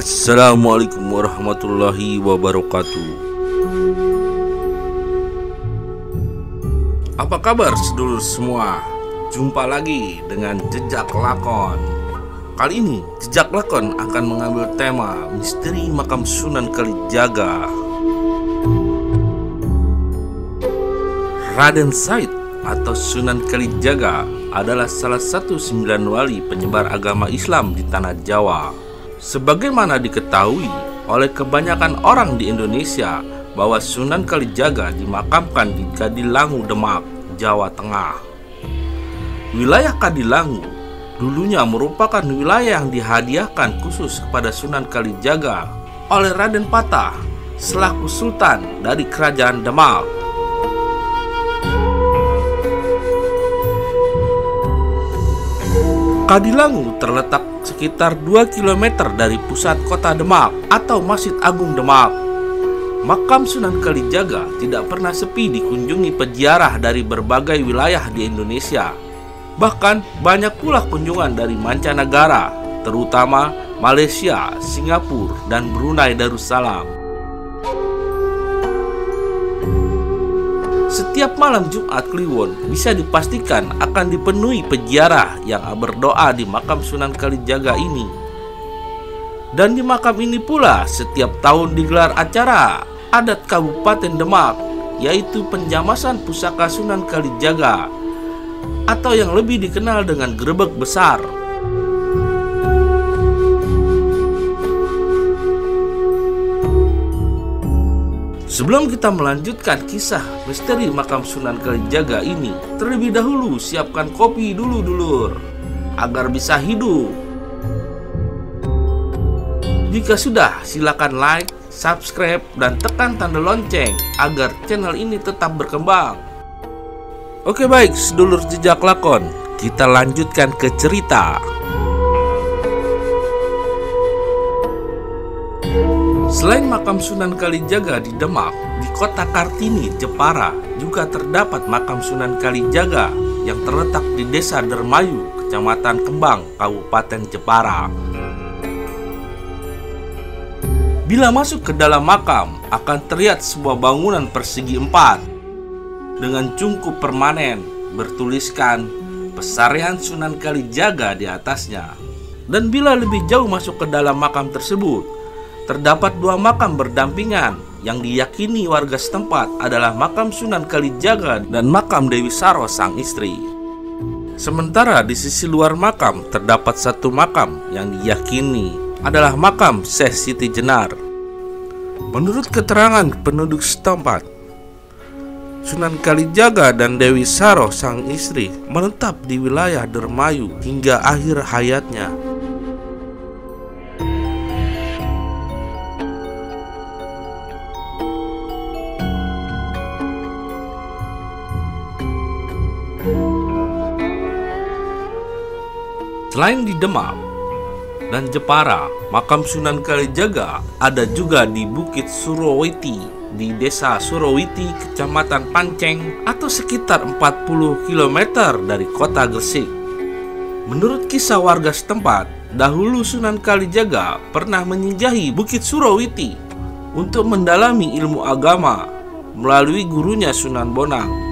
Assalamualaikum warahmatullahi wabarakatuh. Apa kabar sedulur semua? Jumpa lagi dengan Jejak Lakon. Kali ini Jejak Lakon akan mengambil tema misteri makam Sunan Kalijaga. Raden Said atau Sunan Kalijaga adalah salah satu 9 wali penyebar agama Islam di tanah Jawa. Sebagaimana diketahui oleh kebanyakan orang di Indonesia bahwa Sunan Kalijaga dimakamkan di Kadilangu, Demak, Jawa Tengah. Wilayah Kadilangu dulunya merupakan wilayah yang dihadiahkan khusus kepada Sunan Kalijaga oleh Raden Patah selaku Sultan dari Kerajaan Demak. Kadilangu terletak sekitar 2 km dari pusat kota Demak atau Masjid Agung Demak. Makam Sunan Kalijaga tidak pernah sepi dikunjungi peziarah dari berbagai wilayah di Indonesia. Bahkan banyak pula kunjungan dari mancanegara, terutama Malaysia, Singapura, dan Brunei Darussalam. Setiap malam Jumat Kliwon bisa dipastikan akan dipenuhi peziarah yang berdoa di makam Sunan Kalijaga ini. Dan di makam ini pula setiap tahun digelar acara adat Kabupaten Demak, yaitu penjamasan pusaka Sunan Kalijaga atau yang lebih dikenal dengan Grebeg Besar. Sebelum kita melanjutkan kisah misteri makam Sunan Kalijaga ini, terlebih dahulu siapkan kopi dulu dulur, agar bisa hidup. Jika sudah, silakan like, subscribe, dan tekan tanda lonceng agar channel ini tetap berkembang. Oke baik, sedulur Jejak Lakon, kita lanjutkan ke cerita. Selain makam Sunan Kalijaga di Demak, di kota Kartini, Jepara juga terdapat makam Sunan Kalijaga yang terletak di Desa Dermayu, Kecamatan Kembang, Kabupaten Jepara. Bila masuk ke dalam makam, akan terlihat sebuah bangunan persegi 4 dengan cungkup permanen bertuliskan Pesarian Sunan Kalijaga di atasnya. Dan bila lebih jauh masuk ke dalam makam tersebut, terdapat 2 makam berdampingan yang diyakini warga setempat adalah makam Sunan Kalijaga dan makam Dewi Saro sang istri. Sementara di sisi luar makam terdapat 1 makam yang diyakini adalah makam Syekh Siti Jenar. Menurut keterangan penduduk setempat, Sunan Kalijaga dan Dewi Saro sang istri menetap di wilayah Dermayu hingga akhir hayatnya. Selain di Demak dan Jepara, makam Sunan Kalijaga ada juga di Bukit Surowiti, di Desa Surowiti, Kecamatan Panceng, atau sekitar 40 km dari kota Gresik. Menurut kisah warga setempat, dahulu Sunan Kalijaga pernah menyinggahi Bukit Surowiti untuk mendalami ilmu agama melalui gurunya Sunan Bonang.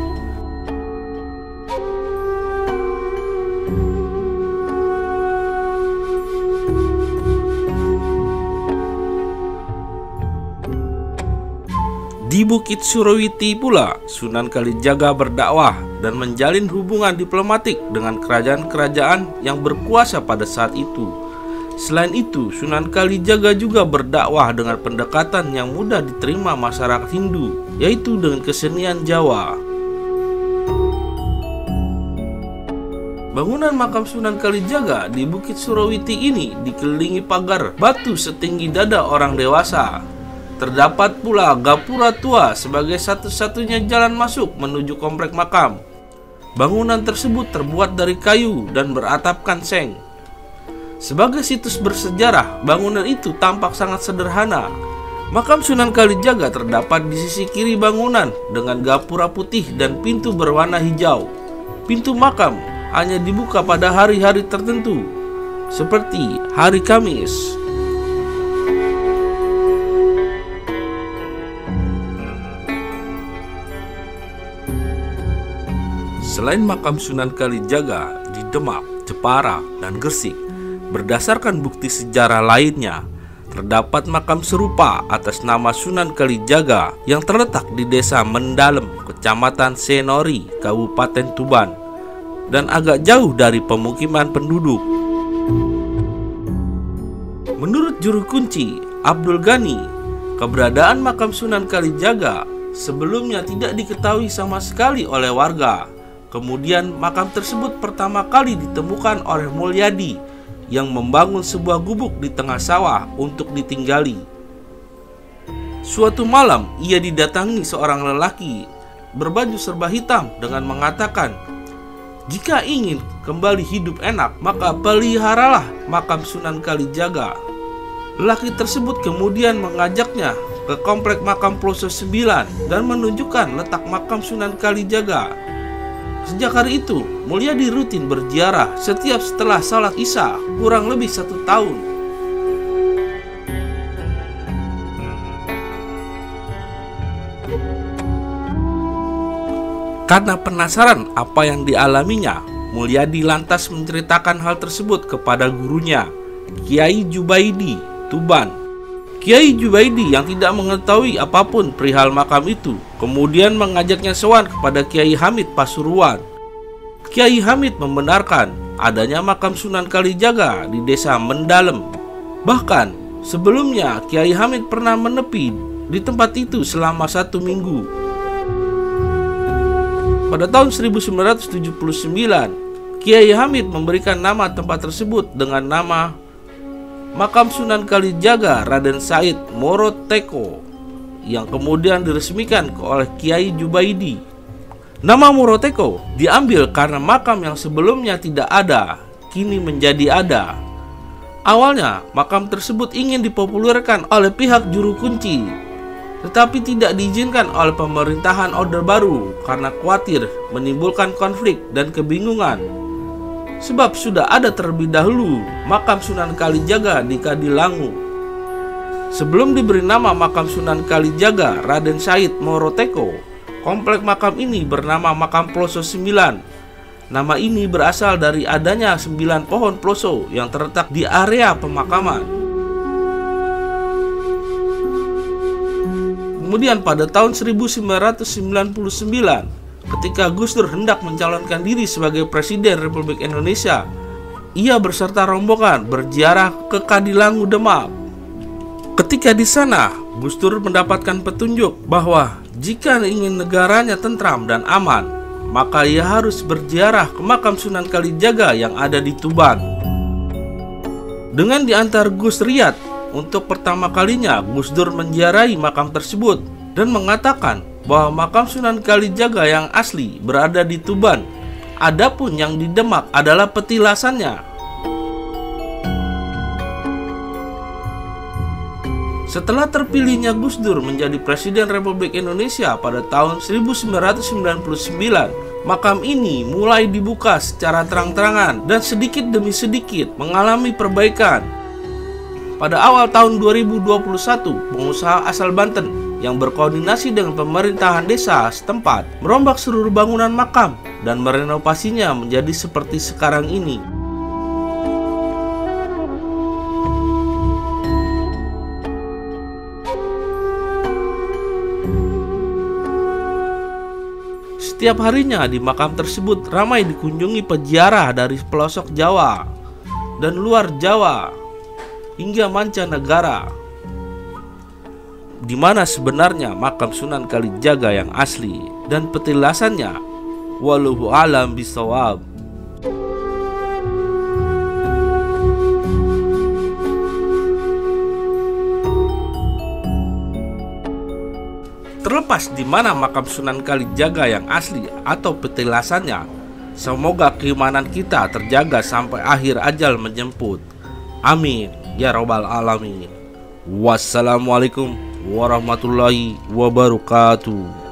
Di Bukit Surowiti pula, Sunan Kalijaga berdakwah dan menjalin hubungan diplomatik dengan kerajaan-kerajaan yang berkuasa pada saat itu. Selain itu, Sunan Kalijaga juga berdakwah dengan pendekatan yang mudah diterima masyarakat Hindu, yaitu dengan kesenian Jawa. Bangunan makam Sunan Kalijaga di Bukit Surowiti ini dikelilingi pagar batu setinggi dada orang dewasa. Terdapat pula gapura tua sebagai satu-satunya jalan masuk menuju komplek makam. Bangunan tersebut terbuat dari kayu dan beratapkan seng. Sebagai situs bersejarah, bangunan itu tampak sangat sederhana. Makam Sunan Kalijaga terdapat di sisi kiri bangunan dengan gapura putih dan pintu berwarna hijau. Pintu makam hanya dibuka pada hari-hari tertentu, seperti hari Kamis. Selain makam Sunan Kalijaga di Demak, Jepara, dan Gresik, berdasarkan bukti sejarah lainnya, terdapat makam serupa atas nama Sunan Kalijaga yang terletak di Desa Mendalem, Kecamatan Senori, Kabupaten Tuban, dan agak jauh dari pemukiman penduduk. Menurut juru kunci Abdul Ghani, keberadaan makam Sunan Kalijaga sebelumnya tidak diketahui sama sekali oleh warga. Kemudian makam tersebut pertama kali ditemukan oleh Mulyadi yang membangun sebuah gubuk di tengah sawah untuk ditinggali. Suatu malam ia didatangi seorang lelaki berbaju serba hitam dengan mengatakan, "Jika ingin kembali hidup enak, maka peliharalah makam Sunan Kalijaga." Lelaki tersebut kemudian mengajaknya ke komplek makam Ploso 9 dan menunjukkan letak makam Sunan Kalijaga. Sejak hari itu, Mulyadi rutin berziarah setiap setelah salat Isya kurang lebih 1 tahun. Karena penasaran apa yang dialaminya, Mulyadi lantas menceritakan hal tersebut kepada gurunya, Kiai Jubaidi, Tuban. Kiai Jubaidi yang tidak mengetahui apapun perihal makam itu kemudian mengajaknya sowan kepada Kiai Hamid Pasuruan. Kiai Hamid membenarkan adanya makam Sunan Kalijaga di Desa Mendalem. Bahkan sebelumnya Kiai Hamid pernah menepi di tempat itu selama 1 minggu. Pada tahun 1979, Kiai Hamid memberikan nama tempat tersebut dengan nama Makam Sunan Kalijaga Raden Said Moro Teko, yang kemudian diresmikan oleh Kiai Jubaidi. Nama Moro Teko diambil karena makam yang sebelumnya tidak ada, kini menjadi ada. Awalnya makam tersebut ingin dipopulerkan oleh pihak juru kunci, tetapi tidak diizinkan oleh pemerintahan Orde Baru karena khawatir menimbulkan konflik dan kebingungan. Sebab sudah ada terlebih dahulu makam Sunan Kalijaga di Kadilangu. Sebelum diberi nama makam Sunan Kalijaga Raden Said Moro Teko, komplek makam ini bernama makam Ploso 9. Nama ini berasal dari adanya 9 pohon ploso yang terletak di area pemakaman. Kemudian pada tahun 1999, ketika Gus Dur hendak mencalonkan diri sebagai Presiden Republik Indonesia, ia beserta rombongan berziarah ke Kadilangu, Demak. Ketika di sana, Gus Dur mendapatkan petunjuk bahwa jika ingin negaranya tentram dan aman, maka ia harus berziarah ke makam Sunan Kalijaga yang ada di Tuban. Dengan diantar Gus Riyad, untuk pertama kalinya Gus Dur menziarahi makam tersebut dan mengatakan bahwa makam Sunan Kalijaga yang asli berada di Tuban, adapun yang di Demak adalah petilasannya. Setelah terpilihnya Gus Dur menjadi Presiden Republik Indonesia pada tahun 1999, makam ini mulai dibuka secara terang-terangan dan sedikit demi sedikit mengalami perbaikan. Pada awal tahun 2021, pengusaha asal Banten yang berkoordinasi dengan pemerintahan desa setempat merombak seluruh bangunan makam dan merenovasinya menjadi seperti sekarang ini. Setiap harinya di makam tersebut ramai dikunjungi peziarah dari pelosok Jawa dan luar Jawa hingga mancanegara. Di mana sebenarnya makam Sunan Kalijaga yang asli dan petilasannya, wallahu a'lam bishawab. Terlepas di mana makam Sunan Kalijaga yang asli atau petilasannya, semoga keimanan kita terjaga sampai akhir ajal menjemput. Amin ya rabbal alamin. Wassalamualaikum warahmatullahi wabarakatuh.